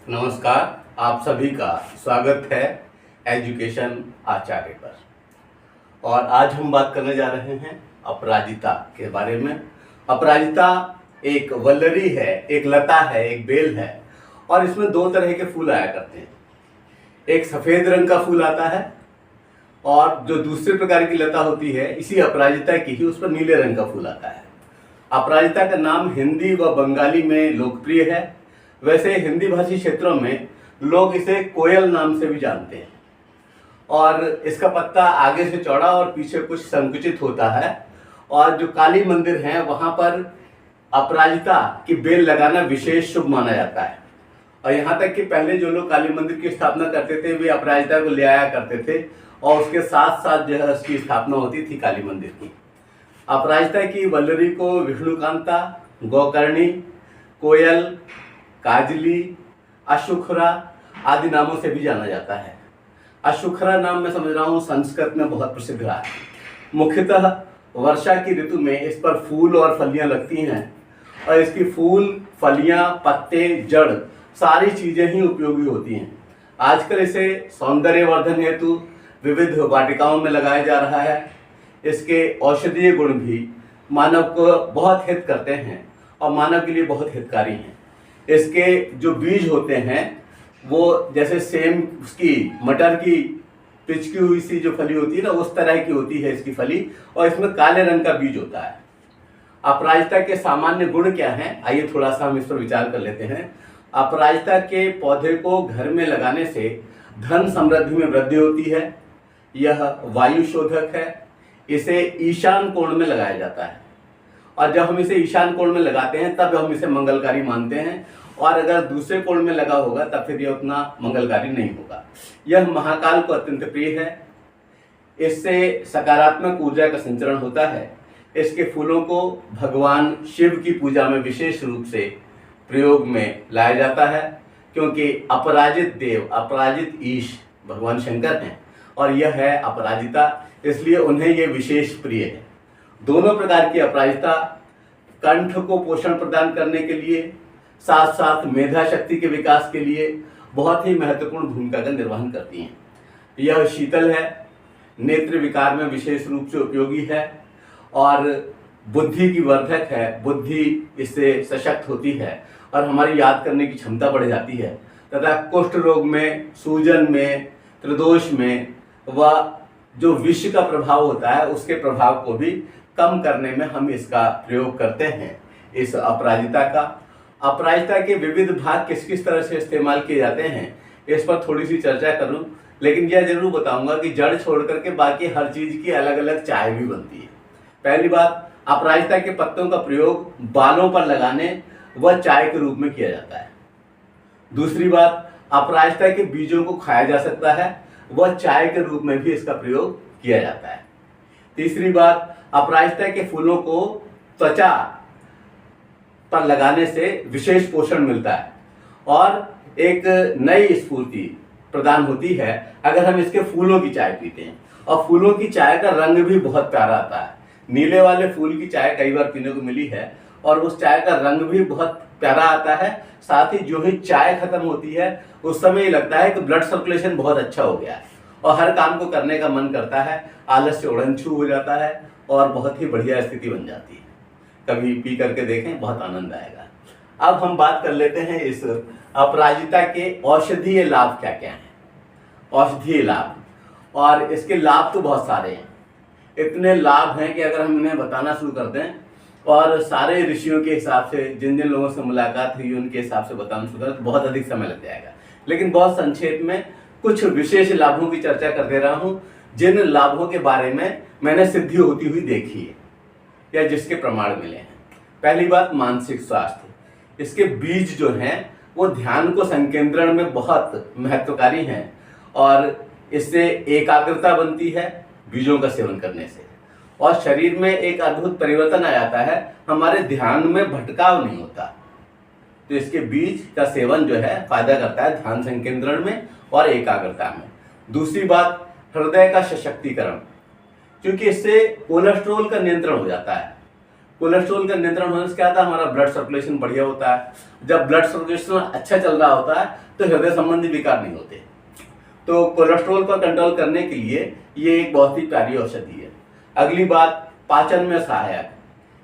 नमस्कार, आप सभी का स्वागत है एजुकेशन आचार्य पर। और आज हम बात करने जा रहे हैं अपराजिता के बारे में। अपराजिता एक वल्लरी है, एक लता है, एक बेल है और इसमें दो तरह के फूल आया करते हैं। एक सफ़ेद रंग का फूल आता है और जो दूसरे प्रकार की लता होती है इसी अपराजिता की ही, उस पर नीले रंग का फूल आता है। अपराजिता का नाम हिंदी व बंगाली में लोकप्रिय है। वैसे हिंदी भाषी क्षेत्रों में लोग इसे कोयल नाम से भी जानते हैं और इसका पत्ता आगे से चौड़ा और पीछे कुछ संकुचित होता है। और जो काली मंदिर हैं वहाँ पर अपराजिता की बेल लगाना विशेष शुभ माना जाता है। और यहाँ तक कि पहले जो लोग काली मंदिर की स्थापना करते थे वे अपराजिता को ले आया करते थे और उसके साथ साथ जो है उसकी स्थापना होती थी काली मंदिर की। अपराजिता की वल्लरी को विष्णुकांता, गौकर्णी, कोयल, काजली, अशुखरा आदि नामों से भी जाना जाता है। अशुखरा नाम मैं समझ रहा हूँ संस्कृत में बहुत प्रसिद्ध रहा है। मुख्यतः वर्षा की ऋतु में इस पर फूल और फलियां लगती हैं और इसकी फूल, फलियां, पत्ते, जड़ सारी चीजें ही उपयोगी होती हैं। आजकल इसे सौंदर्यवर्धन हेतु विविध वाटिकाओं में लगाया जा रहा है। इसके औषधीय गुण भी मानव को बहुत हित करते हैं और मानव के लिए बहुत हितकारी हैं। इसके जो बीज होते हैं वो जैसे सेम उसकी मटर की पिचकी हुई सी जो फली होती है ना, उस तरह की होती है इसकी फली और इसमें काले रंग का बीज होता है। अपराजिता के सामान्य गुण क्या हैं, आइए थोड़ा सा हम इस पर विचार कर लेते हैं। अपराजिता के पौधे को घर में लगाने से धन समृद्धि में वृद्धि होती है। यह वायु शोधक है। इसे ईशान कोण में लगाया जाता है और जब हम इसे ईशान कोण में लगाते हैं तब हम इसे मंगलकारी मानते हैं और अगर दूसरे कोण में लगा होगा तब फिर यह उतना मंगलकारी नहीं होगा। यह महाकाल को अत्यंत प्रिय है। इससे सकारात्मक ऊर्जा का संचरण होता है। इसके फूलों को भगवान शिव की पूजा में विशेष रूप से प्रयोग में लाया जाता है क्योंकि अपराजित देव, अपराजित ईश भगवान शंकर हैं और यह है अपराजिता, इसलिए उन्हें यह विशेष प्रिय है। दोनों प्रकार की अपराजिता कंठ को पोषण प्रदान करने के लिए साथ साथ मेधा शक्ति के विकास के लिए बहुत ही महत्वपूर्ण भूमिका का निर्वहन करती हैं। यह शीतल है, नेत्र विकार में विशेष रूप से उपयोगी है और बुद्धि की वर्धक है। बुद्धि इससे सशक्त होती है और हमारी याद करने की क्षमता बढ़ जाती है तथा कुष्ठ रोग में, सूजन में, त्रिदोष में व जो विष का प्रभाव होता है उसके प्रभाव को भी कम करने में हम इसका प्रयोग करते हैं। इस अपराजिता का, अपराजिता के विविध भाग किस किस तरह से इस्तेमाल किए जाते हैं इस पर थोड़ी सी चर्चा करूं, लेकिन यह जरूर बताऊंगा कि जड़ छोड़ करके बाकी हर चीज की अलग अलग चाय भी बनती है। पहली बात, अपराजिता के पत्तों का प्रयोग बालों पर लगाने व चाय के रूप में किया जाता है। दूसरी बात, अपराजिता के बीजों को खाया जा सकता है व चाय के रूप में भी इसका प्रयोग किया जाता है। तीसरी बात, अपराजिता के फूलों को त्वचा पर लगाने से विशेष पोषण मिलता है और एक नई स्फूर्ति प्रदान होती है अगर हम इसके फूलों की चाय पीते हैं। और फूलों की चाय का रंग भी बहुत प्यारा आता है। नीले वाले फूल की चाय कई बार पीने को मिली है और उस चाय का रंग भी बहुत प्यारा आता है। साथ ही जो ही चाय खत्म होती है उस समय ये लगता है कि ब्लड सर्कुलेशन बहुत अच्छा हो गया है और हर काम को करने का मन करता है, आलस से उड़न-छू हो जाता है और बहुत ही बढ़िया स्थिति बन जाती है। कभी पी करके देखें, बहुत आनंद आएगा। अब हम बात कर लेते हैं इस अपराजिता के औषधीय लाभ क्या क्या हैं। औषधीय लाभ, और इसके लाभ तो बहुत सारे हैं। इतने लाभ हैं कि अगर हम इन्हें बताना शुरू कर दें और सारे ऋषियों के हिसाब से, जिन जिन लोगों से मुलाकात हुई उनके हिसाब से बताना शुरू करें तो बहुत अधिक समय लग जाएगा। लेकिन बहुत संक्षेप में कुछ विशेष लाभों की चर्चा कर दे रहा हूं जिन लाभों के बारे में मैंने सिद्धि होती हुई देखी है या जिसके प्रमाण मिले हैं। पहली बात, मानसिक स्वास्थ्य। इसके बीज जो हैं वो ध्यान को संकेंद्रण में बहुत महत्वकारी हैं और इससे एकाग्रता बनती है बीजों का सेवन करने से और शरीर में एक अद्भुत परिवर्तन आ जाता है। हमारे ध्यान में भटकाव नहीं होता। तो इसके बीज का सेवन जो है फायदा करता है ध्यान संकेंद्रण में और एकाग्रता में। दूसरी बात, हृदय का सशक्तिकरण, क्योंकि इससे कोलेस्ट्रॉल का नियंत्रण हो जाता है। कोलेस्ट्रॉल का नियंत्रण होने से क्या होता है, हमारा ब्लड सर्कुलेशन बढ़िया होता है। जब ब्लड सर्कुलेशन अच्छा चल रहा होता है तो हृदय संबंधी विकार नहीं होते। तो कोलेस्ट्रॉल को कंट्रोल करने के लिए ये एक बहुत ही प्यारी औषधि है। अगली बात, पाचन में सहायक।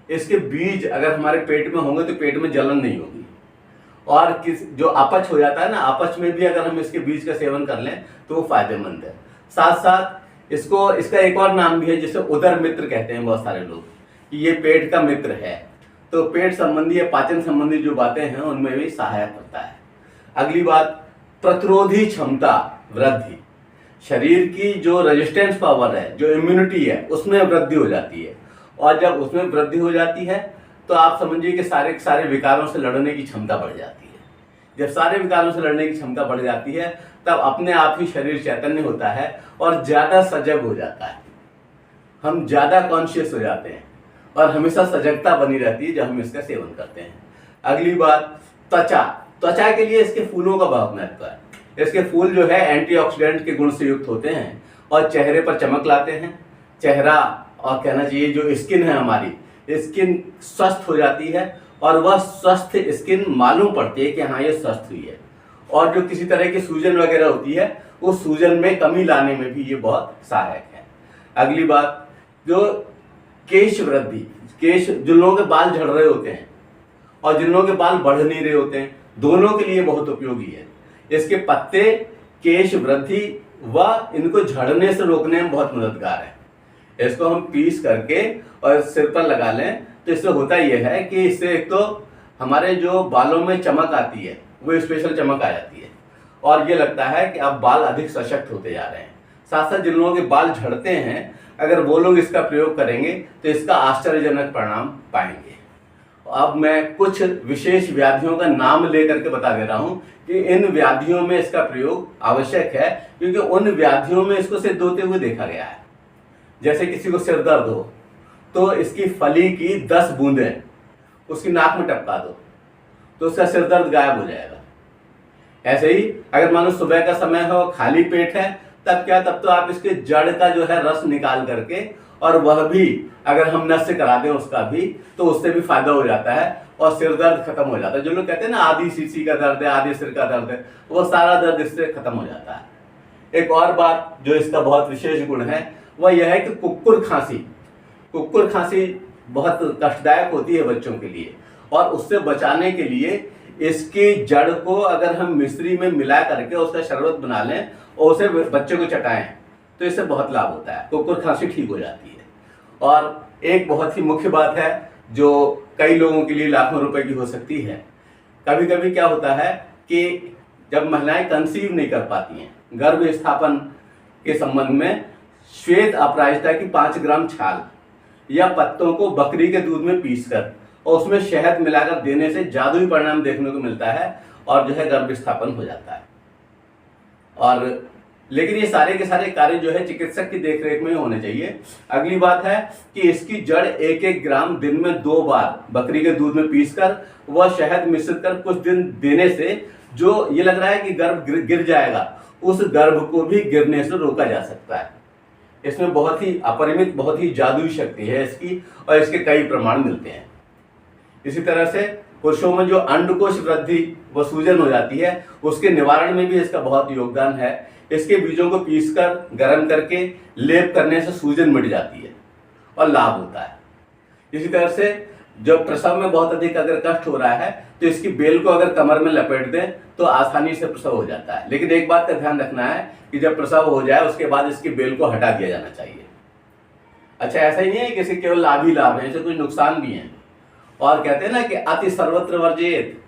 इसके बीज अगर हमारे पेट में होंगे तो पेट में जलन नहीं होगी। और जो अपच हो जाता है ना, अपच में भी अगर हम इसके बीज का सेवन कर लें तो वो फायदेमंद है। साथ साथ इसका एक और नाम भी है जिसे उदर मित्र कहते हैं बहुत सारे लोग, कि ये पेट का मित्र है। तो पेट संबंधी या पाचन संबंधी जो बातें हैं उनमें भी सहायक होता है। अगली बात, प्रतिरोधी क्षमता वृद्धि। शरीर की जो रेजिस्टेंस पावर है, जो इम्यूनिटी है, उसमें वृद्धि हो जाती है। और जब उसमें वृद्धि हो जाती है तो आप समझिए कि सारे विकारों से लड़ने की क्षमता बढ़ जाती है। जब सारे विकारों से लड़ने की क्षमता बढ़ जाती है तब अपने आप ही शरीर चैतन्य होता है और ज़्यादा सजग हो जाता है। हम ज़्यादा कॉन्शियस हो जाते हैं और हमेशा सजगता बनी रहती है जब हम इसका सेवन करते हैं। अगली बात, त्वचा के लिए इसके फूलों का बहुत महत्व है। इसके फूल जो है एंटीऑक्सीडेंट के गुण से युक्त होते हैं और चेहरे पर चमक लाते हैं। चेहरा और कहना चाहिए जो स्किन है हमारी, स्किन स्वस्थ हो जाती है और वह स्वस्थ स्किन मालूम पड़ती है कि हाँ ये स्वस्थ हुई है। और जो किसी तरह की सूजन वगैरह होती है उस सूजन में कमी लाने में भी ये बहुत सहायक है। अगली बात, जो केश वृद्धि, जिन लोगों के बाल झड़ रहे होते हैं और जिन लोगों के बाल बढ़ नहीं रहे होते हैं, दोनों के लिए बहुत उपयोगी है। इसके पत्ते केश वृद्धि व इनको झड़ने से रोकने में बहुत मददगार है। इसको हम पीस करके और सिर पर लगा लें तो इससे होता यह है कि इससे एक तो हमारे जो बालों में चमक आती है वो स्पेशल चमक आ जाती है और ये लगता है कि अब बाल अधिक सशक्त होते जा रहे हैं। साथ साथ जिन लोगों के बाल झड़ते हैं अगर वो लोग इसका प्रयोग करेंगे तो इसका आश्चर्यजनक परिणाम पाएंगे। अब मैं कुछ विशेष व्याधियों का नाम लेकर के बता दे रहा हूं कि इन व्याधियों में इसका प्रयोग आवश्यक है, क्योंकि उन व्याधियों में इसको सिद्ध होते हुए देखा गया है। जैसे किसी को सिर दर्द हो तो इसकी फली की 10 बूंदें उसकी नाक में टपका दो तो उसका सिर दर्द गायब हो जाएगा। ऐसे ही अगर मानो सुबह का समय हो, खाली पेट है, तब तो आप इसके जड़ का जो है रस निकाल करके और वह भी अगर हम नस से करा दें उसका भी, तो उससे भी फायदा हो जाता है और सिर दर्द खत्म हो जाता है। जो लोग कहते हैं ना आधी सीसी का दर्द है, आधी सिर का दर्द है, वो सारा दर्द इससे खत्म हो जाता है। एक और बात जो इसका बहुत विशेष गुण है वह यह है कि कुक्कुर खांसी बहुत कष्टदायक होती है बच्चों के लिए, और उससे बचाने के लिए इसकी जड़ को अगर हम मिश्री में मिला करके उसका शरबत बना लें और उसे बच्चे को चटाएं तो इससे बहुत लाभ होता है, कुक्कुर खांसी ठीक हो जाती है। और एक बहुत ही मुख्य बात है जो कई लोगों के लिए लाखों रुपए की हो सकती है। कभी कभी क्या होता है कि जब महिलाएं कंसीव नहीं कर पाती हैं, गर्भ स्थापन के संबंध में श्वेत अपराजिता की 5 ग्राम छाल या पत्तों को बकरी के दूध में पीसकर और उसमें शहद मिलाकर देने से जादुई परिणाम देखने को मिलता है और जो है गर्भ स्थापन हो जाता है। और लेकिन ये सारे के सारे कार्य जो है चिकित्सक की देखरेख में होने चाहिए। अगली बात है कि इसकी जड़ 1-1 ग्राम दिन में 2 बार बकरी के दूध में पीसकर वह शहद मिश्रित कर कुछ दिन देने से जो ये लग रहा है कि गर्भ गिर जाएगा, उस गर्भ को भी गिरने से रोका जा सकता है। इसमें बहुत ही अपरिमित, बहुत ही जादुई शक्ति है इसकी और इसके कई प्रमाण मिलते हैं। इसी तरह से पुरुषों में जो अंडकोश वृद्धि व सूजन हो जाती है उसके निवारण में भी इसका बहुत योगदान है। इसके बीजों को पीसकर गर्म करके लेप करने से सूजन मिट जाती है और लाभ होता है। इसी तरह से जब प्रसव में बहुत अधिक अगर कष्ट हो रहा है तो इसकी बेल को अगर कमर में लपेट दें तो आसानी से प्रसव हो जाता है। लेकिन एक बात का ध्यान रखना है कि जब प्रसव हो जाए उसके बाद इसकी बेल को हटा दिया जाना चाहिए। अच्छा, ऐसा ही नहीं है कि इसके केवल लाभ ही लाभ है, इससे कुछ नुकसान भी हैं। और कहते हैं ना कि अति सर्वत्र वर्जित,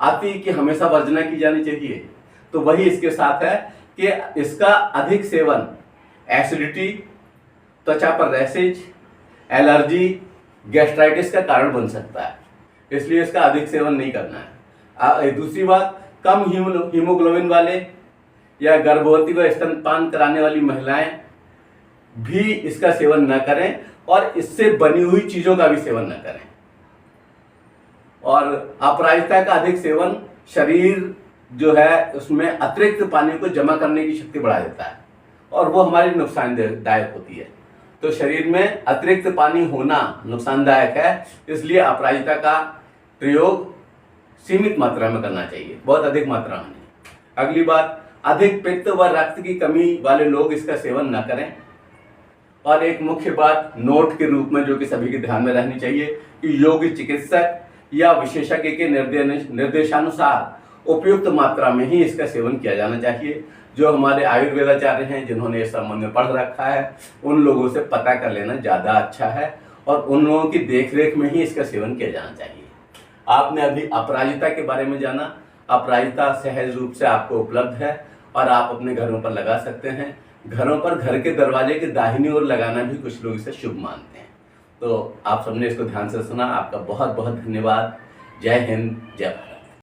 अति की हमेशा वर्जना की जानी चाहिए। तो वही इसके साथ है कि इसका अधिक सेवन एसिडिटी, त्वचा पर रैशेज, एलर्जी, गैस्ट्राइटिस का कारण बन सकता है, इसलिए इसका अधिक सेवन नहीं करना है। दूसरी बात, कम हीमोग्लोबिन वाले या गर्भवती व स्तनपान कराने वाली महिलाएं भी इसका सेवन न करें और इससे बनी हुई चीजों का भी सेवन न करें। और अपराजिता का अधिक सेवन शरीर जो है उसमें अतिरिक्त पानी को जमा करने की शक्ति बढ़ा देता है और वो हमारी नुकसानदायक होती है। तो शरीर में अतिरिक्त पानी होना नुकसानदायक है, इसलिए अपराजिता का प्रयोग सीमित मात्रा में करना चाहिए, बहुत अधिक मात्रा में नहीं। अगली बात, अधिक पित्त व रक्त की कमी वाले लोग इसका सेवन न करें। और एक मुख्य बात नोट के रूप में जो कि सभी के ध्यान में रहनी चाहिए कि योग्य चिकित्सक या विशेषज्ञ के निर्देशानुसार उपयुक्त मात्रा में ही इसका सेवन किया जाना चाहिए। जो हमारे आयुर्वेदाचार्य हैं जिन्होंने इस संबंध में पढ़ रखा है, उन लोगों से पता कर लेना ज़्यादा अच्छा है और उन लोगों की देखरेख में ही इसका सेवन किया जाना चाहिए। आपने अभी अपराजिता के बारे में जाना। अपराजिता सहज रूप से आपको उपलब्ध है और आप अपने घरों पर लगा सकते हैं। घरों पर घर के दरवाजे के दाहिनी ओर लगाना भी कुछ लोग इसे शुभ मानते हैं। तो आप सबने इसको ध्यान से सुना, आपका बहुत बहुत धन्यवाद। जय हिंद, जय भारत।